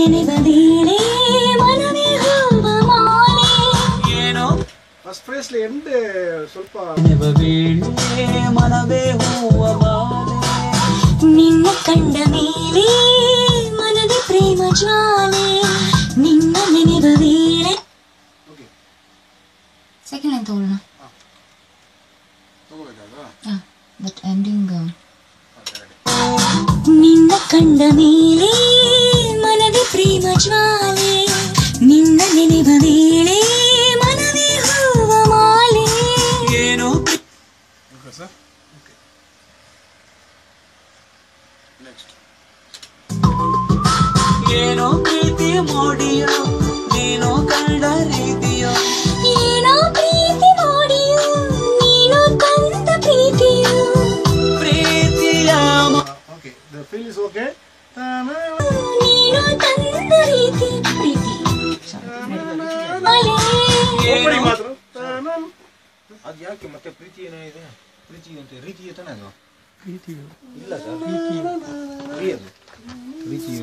ನೆನೆವ ವೇಳೆ ಮನವೇ ಹೂವ ಮಾಲೆ ಏನೋ ಫಸ್ಟ್ ಫ್ರೇಸ್ಲಿ ಎಂದೆ ಸ್ವಲ್ಪ ನೆನೆವ ವೇಳೆ ಮನವೇ ಹೂವ ಮಾಲೆ ನಿನ್ನ ಕಂಡ ಮೇಲೆ ಮನದ ಪ್ರೇಮ ಜ್ವಾಲೆ ನಿನ್ನ ನೆನೆವ ವೇಳೆ ಓಕೆ ಸೆಕೆಂಡ್ ಲೈನ್ ತಗೊಳ್ಳೋಣ ತಗೋಬೇಕಾಗ ಬಟ್ ಎಂಡಿಂಗ್ ನಿನ್ನ ಕಂಡ ಮೇಲೆ ಮನದ ಪ್ರೇಮ ಜ್ವಾಲೆ ನಿನ್ನ ನೆನೆವ ವೇಳೆ ಮನವೇ ಹೂವ ಮಾಲೆ ಏನೋ ಓಕೆ ಸರ್ ಓಕೆ ನೆಕ್ಸ್ಟ್ ಏನೋ ಪ್ರೀತಿ ಮೋಡಿಯೋ ನೀನೋ ಕಂಡ ರೀತಿಯೋ ಏನೋ ಪ್ರೀತಿ ಮೋಡಿಯೋ ನೀನೋ ಕಂಡ ಪ್ರೀತಿಯೋ ಪ್ರೀತಿಯ okay the feel is okay ನೀನೋ ಕಂಡ ರೀತಿ ಪ್ರೀತಿ ಓಪನಿಂಗ್ ಮಾತ್ರ ಅದು ಯಾಕೆ ಮತ್ತೆ ಪ್ರೀತಿ ಏನಾಗಿದೆ ಪ್ರೀತಿ ಅಂತ ರೀತಿ ತಾನೇ ಅದು ಪ್ರೀತಿ ಇಲ್ಲ ಸರ್ ಪ್ರೀತಿ ಅದು ಪ್ರೀತಿ